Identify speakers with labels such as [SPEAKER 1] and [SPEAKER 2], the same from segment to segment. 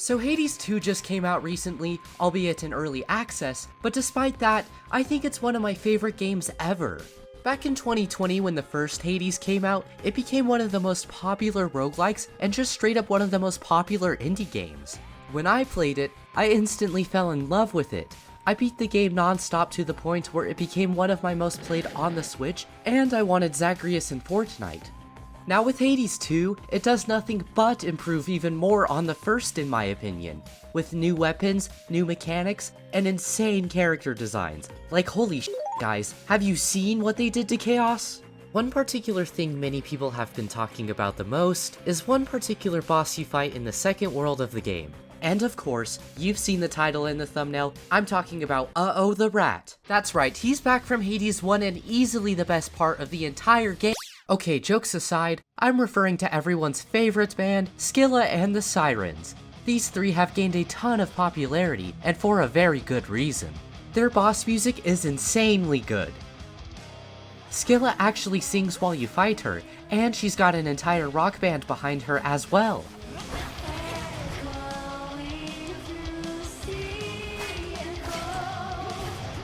[SPEAKER 1] So Hades 2 just came out recently, albeit in early access, but despite that, I think it's one of my favorite games ever. Back in 2020 when the first Hades came out, it became one of the most popular roguelikes and just straight up one of the most popular indie games. When I played it, I instantly fell in love with it. I beat the game non-stop to the point where it became one of my most played on the Switch, and I wanted Zagreus in Fortnite. Now with Hades 2, it does nothing but improve even more on the first in my opinion, with new weapons, new mechanics, and insane character designs. Like holy shit guys, have you seen what they did to Chaos? One particular thing many people have been talking about the most is one particular boss you fight in the second world of the game. And of course, you've seen the title in the thumbnail, I'm talking about Uh-Oh the Rat. That's right, he's back from Hades 1 and easily the best part of the entire game. Okay, jokes aside, I'm referring to everyone's favorite band, Scylla and the Sirens. These three have gained a ton of popularity, and for a very good reason. Their boss music is insanely good. Scylla actually sings while you fight her, and she's got an entire rock band behind her as well.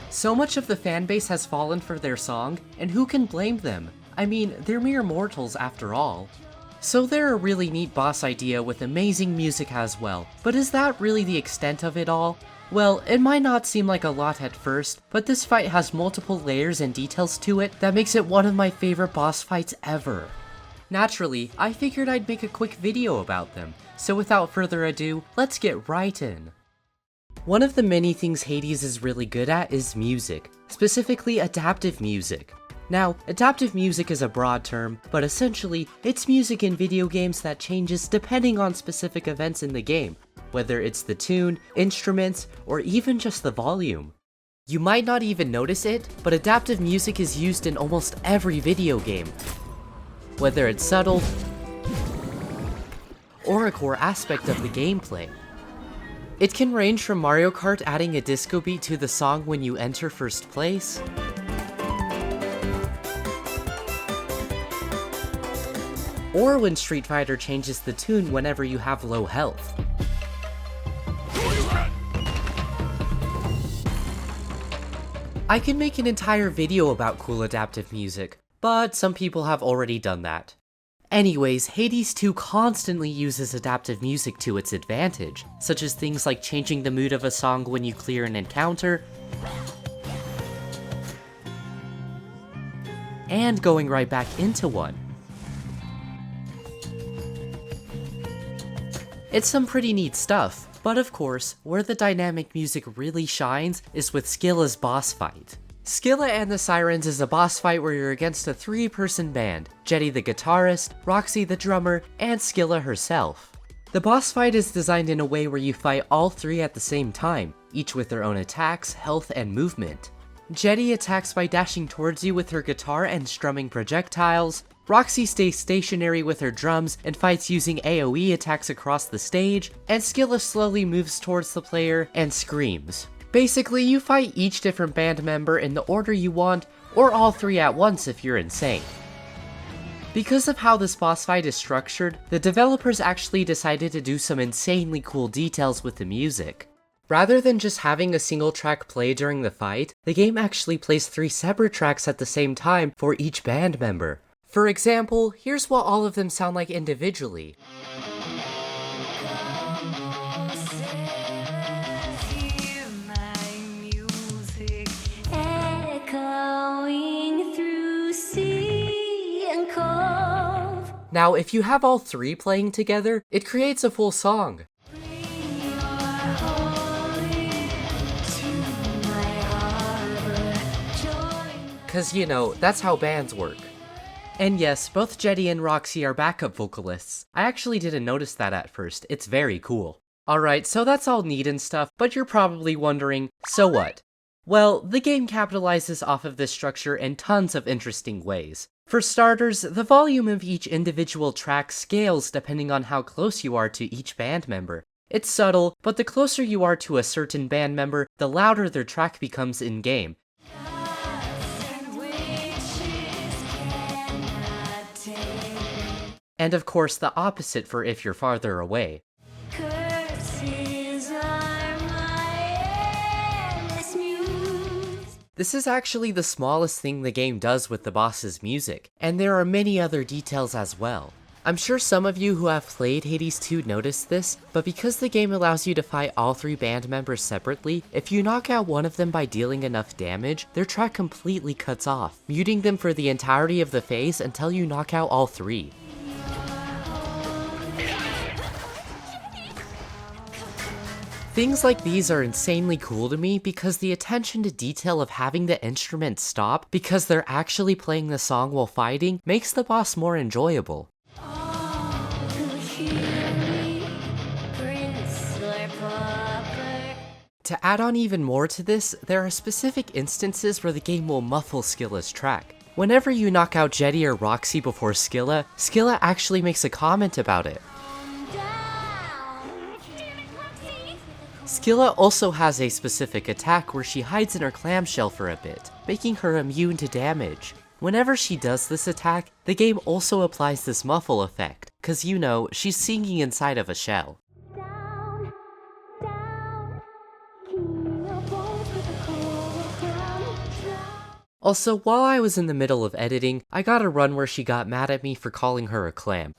[SPEAKER 1] So much of the fanbase has fallen for their song, and who can blame them? I mean, they're mere mortals after all. So they're a really neat boss idea with amazing music as well, but is that really the extent of it all? Well, it might not seem like a lot at first, but this fight has multiple layers and details to it that makes it one of my favorite boss fights ever. Naturally, I figured I'd make a quick video about them, so without further ado, let's get right in. One of the many things Hades is really good at is music, specifically adaptive music. Now, adaptive music is a broad term, but essentially, it's music in video games that changes depending on specific events in the game, whether it's the tune, instruments, or even just the volume. You might not even notice it, but adaptive music is used in almost every video game, whether it's subtle or a core aspect of the gameplay. It can range from Mario Kart adding a disco beat to the song when you enter first place, or when Street Fighter changes the tune whenever you have low health. I could make an entire video about cool adaptive music, but some people have already done that. Anyways, Hades 2 constantly uses adaptive music to its advantage, such as things like changing the mood of a song when you clear an encounter, and going right back into one. It's some pretty neat stuff, but of course, where the dynamic music really shines is with Scylla's boss fight. Scylla and the Sirens is a boss fight where you're against a 3-person band, Jetty the guitarist, Roxy the drummer, and Scylla herself. The boss fight is designed in a way where you fight all three at the same time, each with their own attacks, health, and movement. Jetty attacks by dashing towards you with her guitar and strumming projectiles, Roxy stays stationary with her drums and fights using AoE attacks across the stage, and Scylla slowly moves towards the player and screams. Basically, you fight each different band member in the order you want, or all three at once if you're insane. Because of how this boss fight is structured, the developers actually decided to do some insanely cool details with the music. Rather than just having a single track play during the fight, the game actually plays 3 separate tracks at the same time for each band member. For example, here's what all of them sound like individually. Now, if you have all 3 playing together, it creates a full song. Cause you know, that's how bands work. And yes, both Jetty and Roxy are backup vocalists. I actually didn't notice that at first, it's very cool. Alright, so that's all neat and stuff, but you're probably wondering, so what? Well, the game capitalizes off of this structure in tons of interesting ways. For starters, the volume of each individual track scales depending on how close you are to each band member. It's subtle, but the closer you are to a certain band member, the louder their track becomes in-game. And of course the opposite for if you're farther away. This is actually the smallest thing the game does with the boss's music, and there are many other details as well. I'm sure some of you who have played Hades 2 noticed this, but because the game allows you to fight all 3 band members separately, if you knock out one of them by dealing enough damage, their track completely cuts off, muting them for the entirety of the phase until you knock out all 3. Things like these are insanely cool to me because the attention to detail of having the instruments stop because they're actually playing the song while fighting makes the boss more enjoyable. To add on even more to this, there are specific instances where the game will muffle Scylla's track. Whenever you knock out Jetty or Roxy before Scylla, Scylla actually makes a comment about it. Scylla also has a specific attack where she hides in her clamshell for a bit, making her immune to damage. Whenever she does this attack, the game also applies this muffle effect, cause you know, she's singing inside of a shell. Also, while I was in the middle of editing, I got a run where she got mad at me for calling her a clam.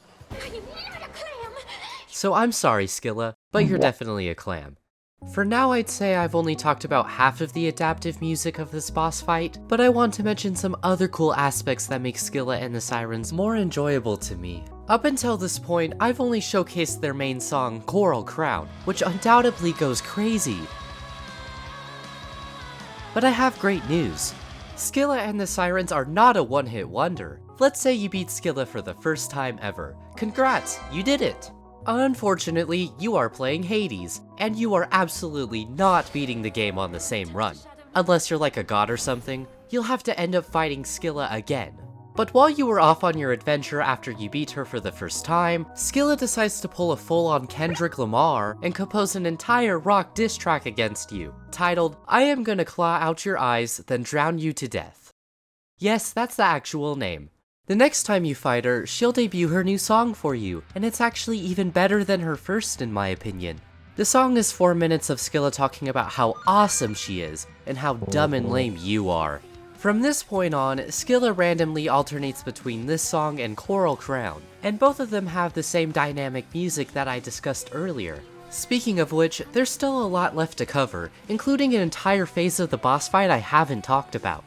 [SPEAKER 1] So I'm sorry, Scylla, but you're definitely a clam. For now, I'd say I've only talked about half of the adaptive music of this boss fight, but I want to mention some other cool aspects that make Scylla and the Sirens more enjoyable to me. Up until this point, I've only showcased their main song, Coral Crown, which undoubtedly goes crazy. But I have great news. Scylla and the Sirens are not a one-hit wonder. Let's say you beat Scylla for the first time ever. Congrats, you did it! Unfortunately, you are playing Hades, and you are absolutely not beating the game on the same run. Unless you're like a god or something, you'll have to end up fighting Scylla again. But while you were off on your adventure after you beat her for the first time, Scylla decides to pull a full-on Kendrick Lamar and compose an entire rock diss track against you, titled, "I am gonna claw out your eyes, then drown you to death." Yes, that's the actual name. The next time you fight her, she'll debut her new song for you, and it's actually even better than her first in my opinion. The song is 4 minutes of Scylla talking about how awesome she is, and how dumb and lame you are. From this point on, Scylla randomly alternates between this song and Coral Crown, and both of them have the same dynamic music that I discussed earlier. Speaking of which, there's still a lot left to cover, including an entire phase of the boss fight I haven't talked about.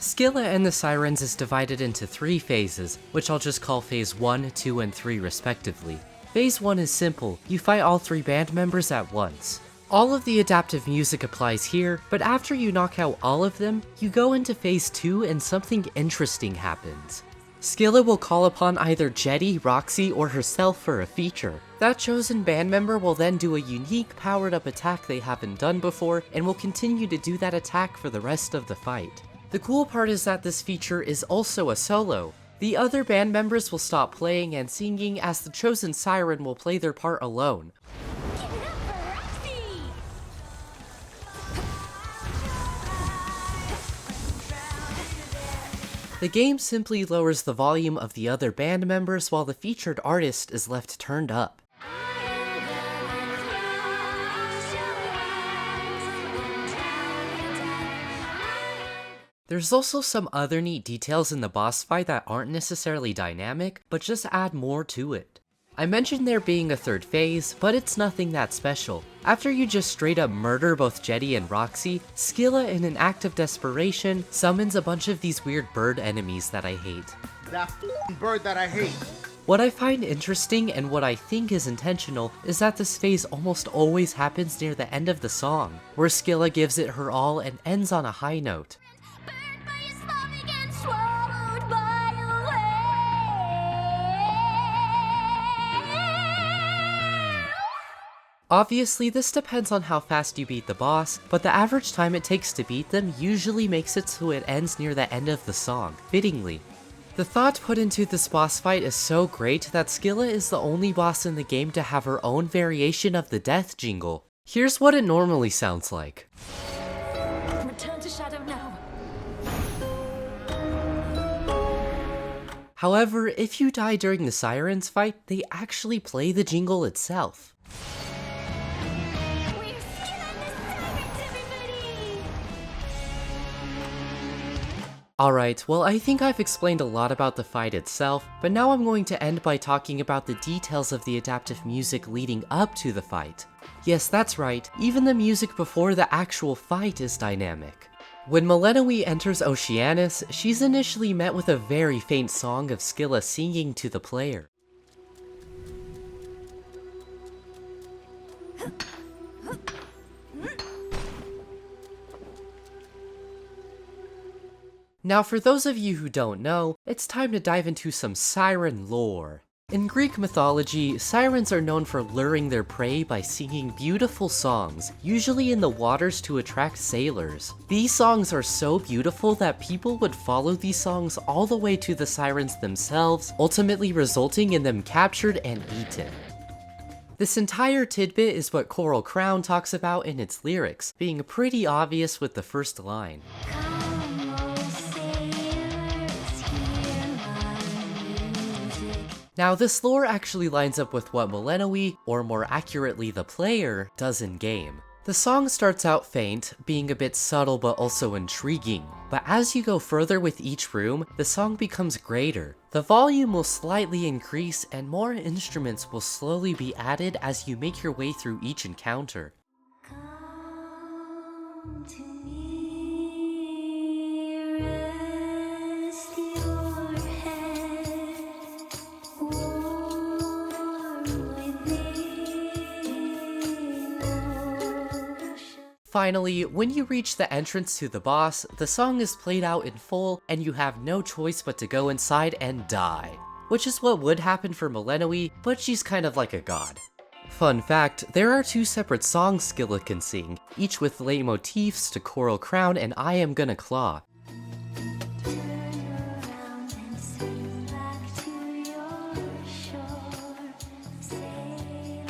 [SPEAKER 1] Scylla and the Sirens is divided into 3 phases, which I'll just call Phase 1, 2, and 3 respectively. Phase 1 is simple, you fight all 3 band members at once. All of the adaptive music applies here, but after you knock out all of them, you go into Phase 2 and something interesting happens. Scylla will call upon either Jetty, Roxy, or herself for a feature. That chosen band member will then do a unique powered up attack they haven't done before, and will continue to do that attack for the rest of the fight. The cool part is that this feature is also a solo. The other band members will stop playing and singing as the chosen siren will play their part alone. The game simply lowers the volume of the other band members while the featured artist is left turned up. There's also some other neat details in the boss fight that aren't necessarily dynamic, but just add more to it. I mentioned there being a 3rd phase, but it's nothing that special. After you just straight up murder both Jetty and Roxy, Scylla in an act of desperation summons a bunch of these weird bird enemies that I hate.
[SPEAKER 2] That bird that I hate.
[SPEAKER 1] What I find interesting and what I think is intentional is that this phase almost always happens near the end of the song, where Scylla gives it her all and ends on a high note. Obviously, this depends on how fast you beat the boss, but the average time it takes to beat them usually makes it so it ends near the end of the song, fittingly. The thought put into this boss fight is so great that Scylla is the only boss in the game to have her own variation of the death jingle. Here's what it normally sounds like.
[SPEAKER 3] Return to shadow now.
[SPEAKER 1] However, if you die during the Sirens fight, they actually play the jingle itself.
[SPEAKER 3] We're Scylla and the Sirens, everybody!
[SPEAKER 1] Alright, well I think I've explained a lot about the fight itself, but now I'm going to end by talking about the details of the adaptive music leading up to the fight. Yes, that's right, even the music before the actual fight is dynamic. When Melinoe enters Oceanus, she's initially met with a very faint song of Scylla singing to the player. Now for those of you who don't know, it's time to dive into some siren lore. In Greek mythology, sirens are known for luring their prey by singing beautiful songs, usually in the waters to attract sailors. These songs are so beautiful that people would follow these songs all the way to the sirens themselves, ultimately resulting in them captured and eaten. This entire tidbit is what Coral Crown talks about in its lyrics, being pretty obvious with the first line. Now this lore actually lines up with what Melinoe, or more accurately the player, does in game. The song starts out faint, being a bit subtle but also intriguing, but as you go further with each room, the song becomes greater. The volume will slightly increase and more instruments will slowly be added as you make your way through each encounter.
[SPEAKER 3] Come to me, rest your head, warm within ocean.
[SPEAKER 1] Finally, when you reach the entrance to the boss, the song is played out in full and you have no choice but to go inside and die. Which is what would happen for Melinoe, but she's kind of like a god. Fun fact, there are 2 separate songs Scylla can sing, each with leitmotifs to Coral Crown and I Am Gonna Claw.
[SPEAKER 3] Turn around and swim back to your shore, sailor.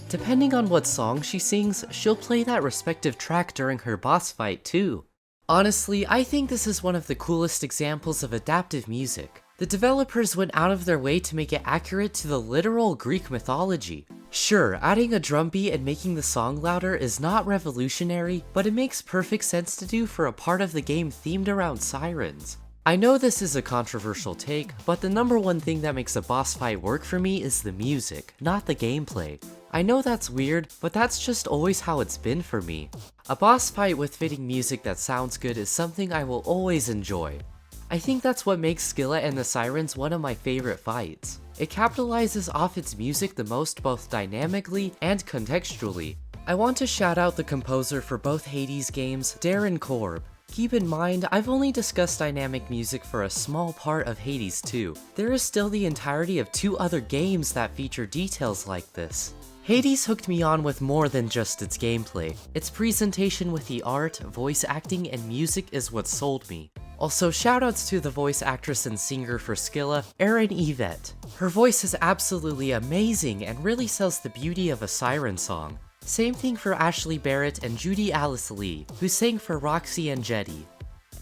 [SPEAKER 1] Depending on what song she sings, she'll play that respective track during her boss fight too. Honestly, I think this is one of the coolest examples of adaptive music. The developers went out of their way to make it accurate to the literal Greek mythology. Sure, adding a drum beat and making the song louder is not revolutionary, but it makes perfect sense to do for a part of the game themed around sirens. I know this is a controversial take, but the number one thing that makes a boss fight work for me is the music, not the gameplay. I know that's weird, but that's just always how it's been for me. A boss fight with fitting music that sounds good is something I will always enjoy. I think that's what makes Scylla and the Sirens one of my favorite fights. It capitalizes off its music the most both dynamically and contextually. I want to shout out the composer for both Hades games, Darren Korb. Keep in mind, I've only discussed dynamic music for a small part of Hades 2. There is still the entirety of 2 other games that feature details like this. Hades hooked me on with more than just its gameplay. Its presentation with the art, voice acting, and music is what sold me. Also, shoutouts to the voice actress and singer for Scylla, Erin Yvette. Her voice is absolutely amazing and really sells the beauty of a siren song. Same thing for Ashley Barrett and Judy Alice Lee, who sang for Roxy and Jetty.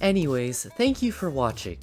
[SPEAKER 1] Anyways, thank you for watching.